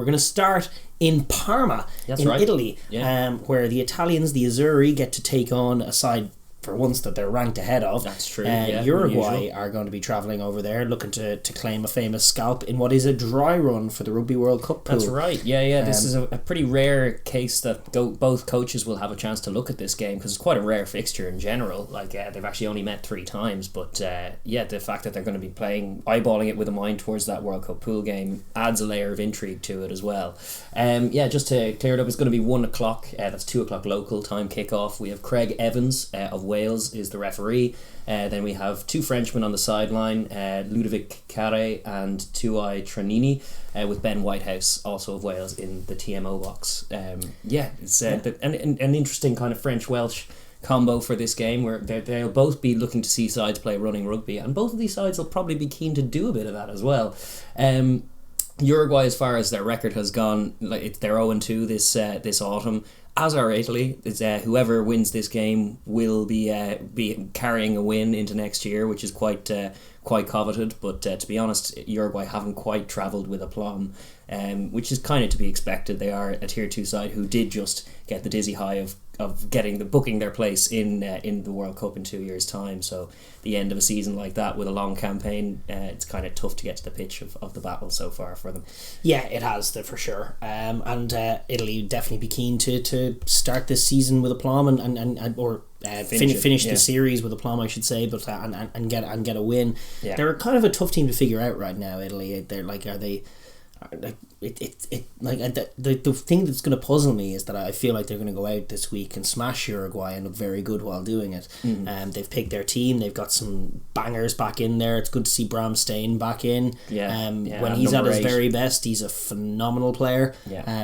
we're going to start in Parma, Italy, where the Italians, the Azzurri, get to take on a side for once that they're ranked ahead of. That's true. Uruguay are going to be travelling over there looking to claim a famous scalp in what is a dry run for the Rugby World Cup pool. That's right. This is a pretty rare case that both coaches will have a chance to look at this game, because it's quite a rare fixture in general. They've actually only met 3 times, but the fact that they're going to be eyeballing it with a mind towards that World Cup pool game adds a layer of intrigue to it as well. Just to clear it up, it's going to be 1 o'clock. That's 2 o'clock local time kickoff. We have Craig Evans of Wales is the referee. Then we have 2 Frenchmen on the sideline, Ludovic Carré and Tuai Tranini, with Ben Whitehouse, also of Wales, in the TMO box. It's an interesting kind of French-Welsh combo for this game, where they'll both be looking to see sides play running rugby, and both of these sides will probably be keen to do a bit of that as well. Uruguay, as far as their record has gone, they're 0-2 this autumn. As are Italy. Whoever wins this game will be carrying a win into next year, which is quite coveted. But to be honest, Uruguay haven't quite travelled with aplomb, which is kind of to be expected. They are a tier 2 side who did just get the dizzy high of booking their place in the World Cup in 2 years' time. So the end of a season like that with a long campaign, it's kind of tough to get to the pitch of the battle so far for them. Yeah, it has, for sure. And Italy definitely be keen to start this season with aplomb or finish the series with aplomb, I should say, but and get a win. Yeah. They're kind of a tough team to figure out right now. Italy, they're are they? The thing that's going to puzzle me is that I feel like they're going to go out this week and smash Uruguay and look very good while doing it. They've picked their team. They've got some bangers back in there. It's good to see Bram Steen back in. When he's at his very best, he's a phenomenal player.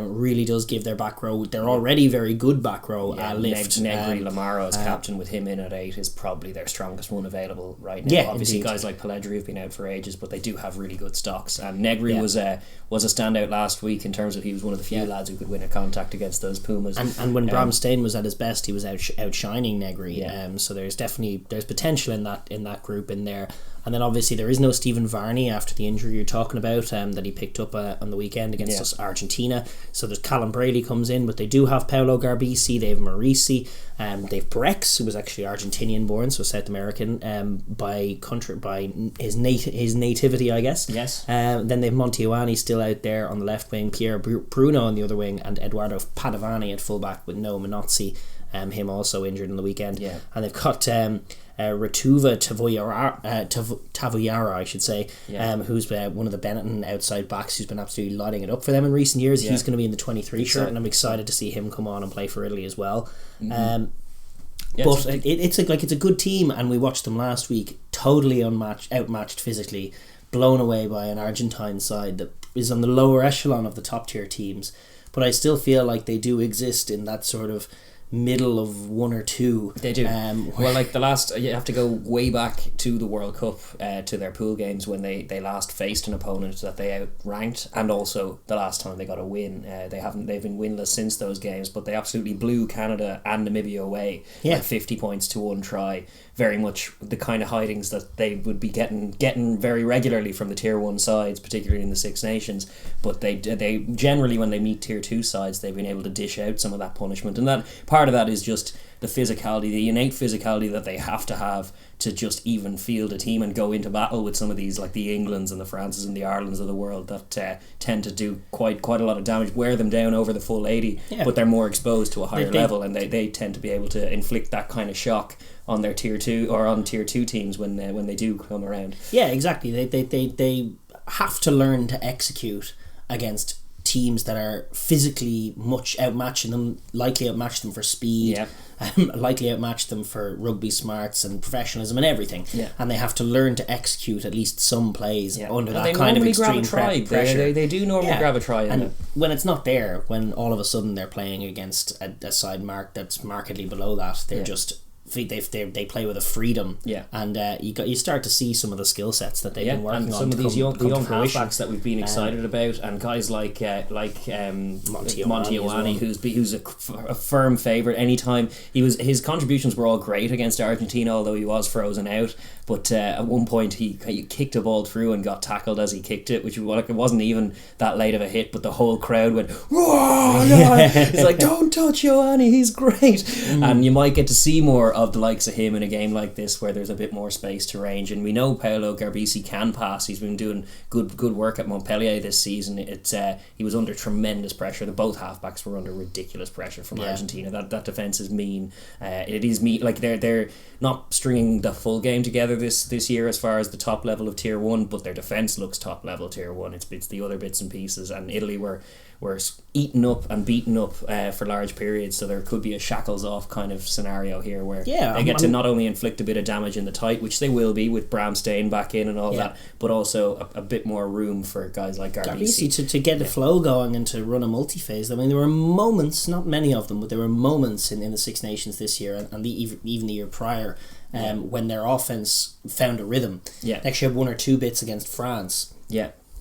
Really does give their back row, they're already very good back row, lift. Negri Lamaro as captain with him in at 8 is probably their strongest one available right now. Obviously indeed. Guys like Pellegrini have been out for ages, but they do have really good stocks. Negri was a standout last week in terms of he was one of the few lads who could win a contact against those Pumas. And when Bram Steen was at his best, he was outshining Negri. So there's potential in that group in there. And then obviously there is no Stephen Varney after the injury you're talking about, that he picked up on the weekend against Argentina. So there's Callum Brady comes in, but they do have Paolo Garbisi, they have Marisi, they have Brex, who was actually Argentinian born, so South American, by his nativity, I guess. Yes. Then they have Montiuani still out there on the left wing, Pierre Bruno on the other wing, and Eduardo Padovani at fullback with no Minozzi, him also injured on the weekend. Yeah. And they've got Ratuva Tavoyara, I should say, who's one of the Benetton outside backs who's been absolutely lighting it up for them in recent years. He's going to be in the 23 shirt, and I'm excited to see him come on and play for Italy as well. But it's a good team, and we watched them last week, totally outmatched physically, blown away by an Argentine side that is on the lower echelon of the top tier teams. But I still feel like they do exist in that sort of middle of 1 or 2. They do. The last, you have to go way back to the World Cup, to their pool games when they last faced an opponent that they outranked, and also the last time they got a win. They've been winless since those games, but they absolutely blew Canada and Namibia away, 50 points to 1 try. Very much the kind of hidings that they would be getting very regularly from the tier 1 sides, particularly in the Six Nations. But they generally, when they meet tier 2 sides, they've been able to dish out some of that punishment, and that part of that is just the physicality, the innate physicality that they have to just even field a team and go into battle with some of these, like the Englands and the Frances and the Irelands of the world, that tend to do quite a lot of damage, wear them down over the full 80, but they're more exposed to a higher level, and they tend to be able to inflict that kind of shock on their tier 2 or on tier 2 teams when they do come around. Yeah, exactly. They have to learn to execute against teams that are physically much outmatching them, likely outmatch them for speed, likely outmatch them for rugby smarts and professionalism and everything. And they have to learn to execute at least some plays under that kind of extreme pressure. They do normally grab a try. And when it's not there, when all of a sudden they're playing against a side mark that's markedly below that, they're just they play with a freedom, and you start to see some of the skill sets that they've been working on. Some of these young halfbacks that we've been excited about, and guys like Monty Ioane, who's a firm favourite. Anytime his contributions were all great against Argentina, although he was frozen out. But at one point he kicked a ball through and got tackled as he kicked it, which it wasn't even that late of a hit, but the whole crowd went, "Whoa!" It's like, don't touch Ioane, he's great. And you might get to see more of the likes of him in a game like this where there's a bit more space to range. And we know Paolo Garbisi can pass. He's been doing good work at Montpellier this season. He was under tremendous pressure. Both halfbacks were under ridiculous pressure from Argentina. That defence is mean. It is mean. Like they're not stringing the full game together this year as far as the top level of tier 1, but their defence looks top level tier 1. It's the other bits and pieces, and Italy were eaten up and beaten up for large periods, so there could be a shackles off kind of scenario here where they get to not only inflict a bit of damage in the tight, which they will be with Bramstein back in and all that, but also a bit more room for guys like Garbisi to get the flow going and to run a multi-phase. I mean, there were moments, not many of them, but there were moments in the Six Nations this year and even the year prior when their offense found a rhythm. They actually had one or two bits against France.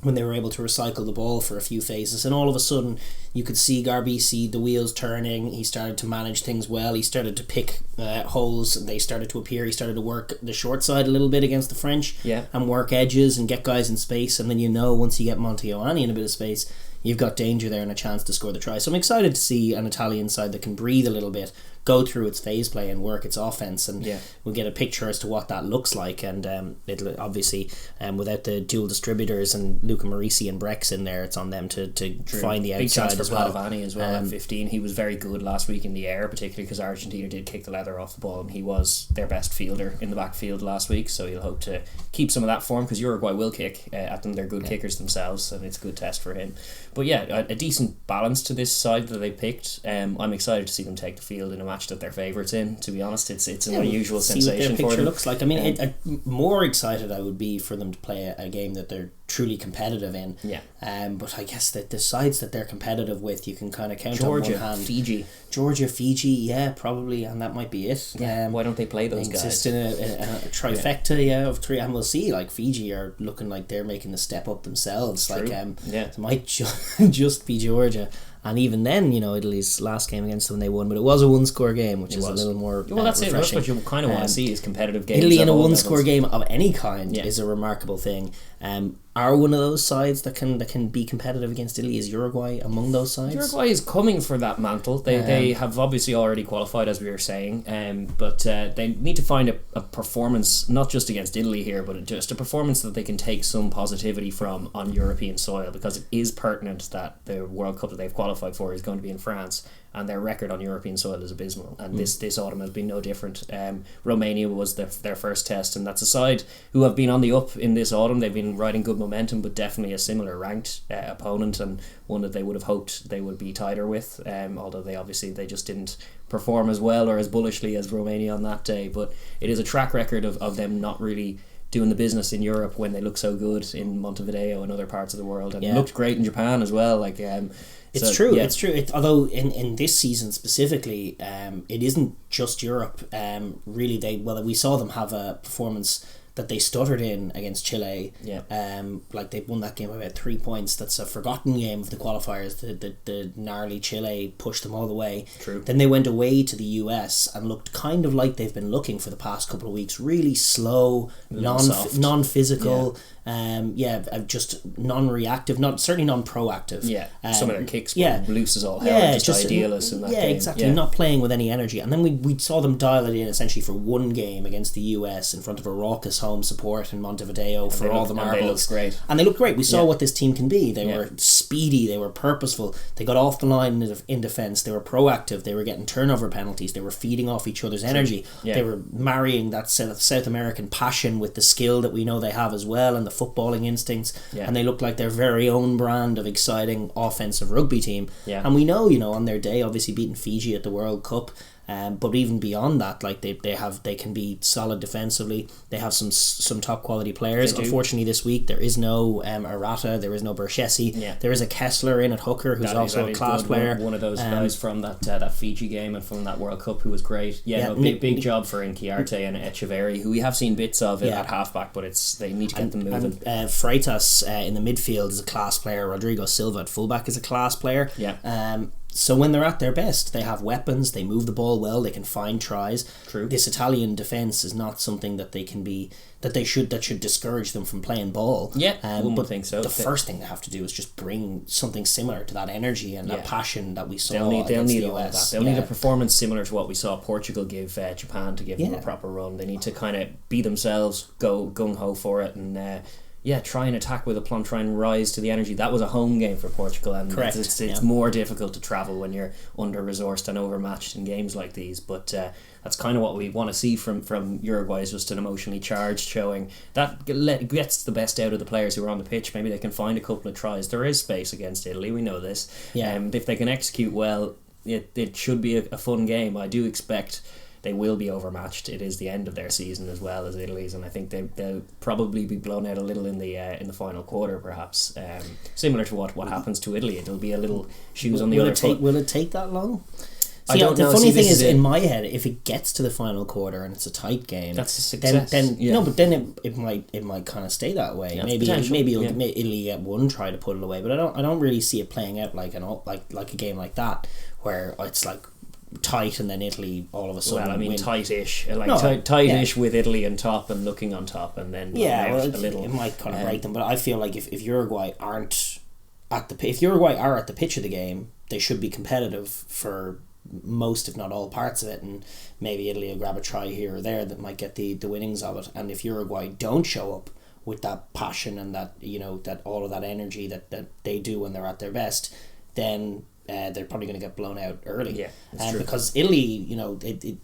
When they were able to recycle the ball for a few phases, and all of a sudden you could see Garbisi, the wheels turning. He started to manage things well. He started to pick holes, and they started to appear. He started to work the short side a little bit against the French, and work edges and get guys in space. And then once you get Monty Ioane in a bit of space, you've got danger there and a chance to score the try. So I'm excited to see an Italian side that can breathe a little bit, go through its phase play and work its offense, and we'll get a picture as to what that looks like. And it'll obviously, without the dual distributors and Luca Marisi and Brex in there, it's on them to find the outside as well. Padovani as well at 15. He was very good last week in the air, particularly because Argentina did kick the leather off the ball, and he was their best fielder in the backfield last week, so he'll hope to keep some of that form, because Uruguay will kick at them. They're good kickers themselves, and it's a good test for him. But a decent balance to this side that they picked. I'm excited to see them take the field in a match that they're favourites in. To be honest, it's an unusual sensation for them. See what their picture looks like. I mean, more excited I would be for them to play a game that they're truly competitive in. But I guess that the sides that they're competitive with, you can kind of count on one hand. Georgia, Fiji, probably, and that might be it. Why don't they play those guys? Just in a trifecta of three, and we'll see. Like Fiji are looking like they're making the step up themselves. True. It might just be Georgia. And even then, Italy's last game against them, they won, but it was a one-score game, which is a little more that's refreshing. it. That's what you kind of want to see, is competitive games. Italy in a one-score game of any kind is a remarkable thing. Are one of those sides that can be competitive against Italy? Is Uruguay among those sides? Uruguay is coming for that mantle. They have obviously already qualified, as we were saying, but they need to find a performance, not just against Italy here, but just a performance that they can take some positivity from on European soil, because it is pertinent that the World Cup that they've qualified for is going to be in France, and their record on European soil is abysmal, and this autumn has been no different. Romania was their first test, and that's a side who have been on the up in this autumn. They've been riding good momentum, but definitely a similar ranked opponent, and one that they would have hoped they would be tighter with, although they just didn't perform as well or as bullishly as Romania on that day. But it is a track record of them not really doing the business in Europe when they look so good in Montevideo and other parts of the world, and it looked great in Japan as well. It's true. Although in this season specifically, it isn't just Europe. Really, we saw them have a performance that they stuttered in against Chile. They won that game by about 3 points. That's a forgotten game of the qualifiers. The gnarly Chile pushed them all the way. True. Then they went away to the US and looked kind of like they've been looking for the past couple of weeks. Really slow, non-physical. Just non-reactive, certainly non-proactive. Some of their kicks were loose as all hell, just idealists in that game. Exactly. Not playing with any energy. And then we saw them dial it in essentially for one game against the US in front of a raucous home support in Montevideo for all the marbles. And they looked great. We saw what this team can be. They were speedy, they were purposeful, they got off the line in defence, they were proactive, they were getting turnover penalties, they were feeding off each other's energy. They were marrying that South American passion with the skill that we know they have as well, and the footballing instincts, and they look like their very own brand of exciting offensive rugby team. And we know, on their day, obviously beating Fiji at the World Cup, But even beyond that, like they can be solid defensively. They have some top quality players. Unfortunately, this week there is no Arata, there is no Berchesi. There is a Kessler in at hooker who's also a class player. One of those guys from that Fiji game and from that World Cup who was great. Big job for Inkiarte and Echeverri, who we have seen bits of at halfback, but they need to get them moving. And Freitas in the midfield is a class player. Rodrigo Silva at fullback is a class player. So when they're at their best, they have weapons, they move the ball well, they can find tries. True. This Italian defence is not something that should discourage them from playing ball. But think so. The first thing they have to do is just bring something similar to that energy and that passion that we saw. They'll need the all US. that. They'll need a performance similar to what we saw Portugal give Japan to give them a proper run. They need to kind of be themselves, go gung-ho for it, and try and attack with a plum, try and rise to the energy. That was a home game for Portugal, and it's more difficult to travel when you're under-resourced and overmatched in games like these, but that's kind of what we want to see from Uruguay, is just an emotionally charged showing that gets the best out of the players who are on the pitch. Maybe they can find a couple of tries. There is space against Italy, we know this. If they can execute well, it should be a fun game. I do expect they will be overmatched. It is the end of their season as well as Italy's, and I think they'll probably be blown out a little in the final quarter, perhaps. Similar to what happens to Italy, it'll be a little shoes on the other foot. Will it take that long? I don't know. The funny thing is, in my head, if it gets to the final quarter and it's a tight game, that's a success. Then it might kind of stay that way. Yeah, maybe Italy get one try to put it away, but I don't really see it playing out like a game like that where it's like tight and then Italy all of a sudden win. Tight-ish tight-ish with Italy on top and looking on top, and then a little. It might kind of break them, but I feel like if Uruguay are at the pitch of the game, they should be competitive for most, if not all, parts of it, and maybe Italy will grab a try here or there that might get the winnings of it. And if Uruguay don't show up with that passion and that that all of that energy that they do when they're at their best, then they're probably going to get blown out early. Because Italy,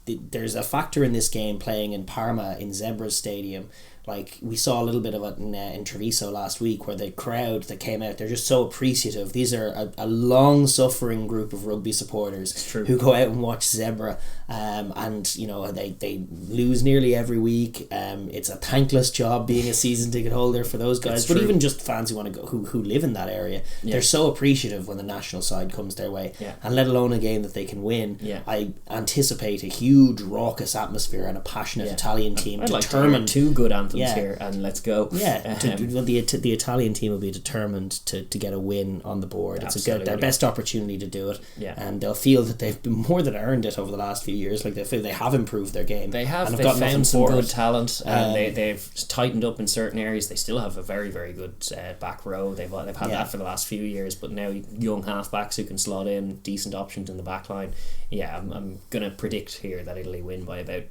there's a factor in this game playing in Parma in Zebra's stadium. Like we saw a little bit of it in Treviso last week, where the crowd that came out, they're just so appreciative. These are a long-suffering group of rugby supporters who go out and watch Zebra, and they lose nearly every week. It's a thankless job being a season ticket holder for those guys, but even just fans who want to go, who live in that area, they're so appreciative when the national side comes their way, and let alone a game that they can win. I anticipate a huge raucous atmosphere and a passionate Italian team determined. Two good anthems here, and let's go. The Italian team will be determined to get a win on the board. It's their best opportunity to do it, and they'll feel that they've been more than earned it over the last few years. Like they feel they have improved their game. They've found some good talent, and they've tightened up in certain areas. They still have a very, very good back row. They've had that for the last few years, but now young halfbacks who can slot in, decent options in the back line. I'm going to predict here that Italy win by about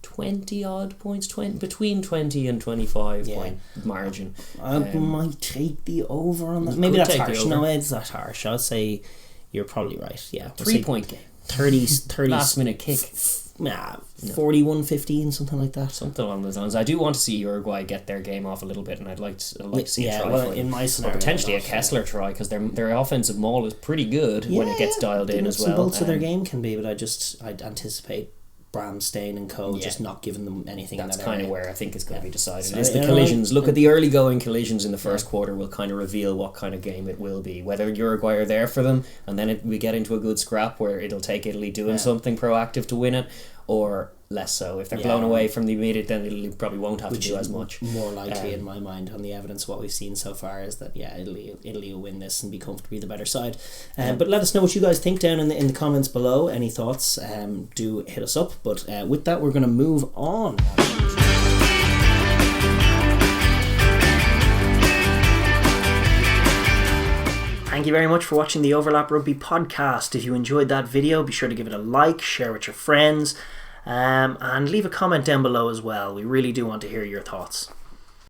20 odd points, between 20 and 25 point margin. I might take the over on that. Maybe that's harsh. No, it's not harsh. I'll say you're probably right. Yeah, 3 point game. 30 last minute kick. 41-15, something like that. Something along those lines. I do want to see Uruguay get their game off a little bit, and I'd like to see a try in my scenario, or potentially a Kessler try, because their offensive maul is pretty good when it gets dialed in as well. Bolts of their game can be, but I'd anticipate Bramstein and co just not giving them anything. That's kind of where I think it's going to be decided. It's the collisions. Look at the early going collisions in the first quarter will kind of reveal what kind of game it will be. Whether Uruguay are there for them, and then we get into a good scrap where it'll take Italy doing something proactive to win it, or less so. If they're blown away from the immediate, then Italy probably won't have to do as much. More likely, in my mind, on the evidence of what we've seen so far, is that Italy will win this and be comfortably the better side. But let us know what you guys think down in the comments below. Any thoughts? Do hit us up. But with that, we're going to move on. Thank you very much for watching the Overlap Rugby podcast. If you enjoyed that video, be sure to give it a like, share with your friends, and leave a comment down below as well. We really do want to hear your thoughts.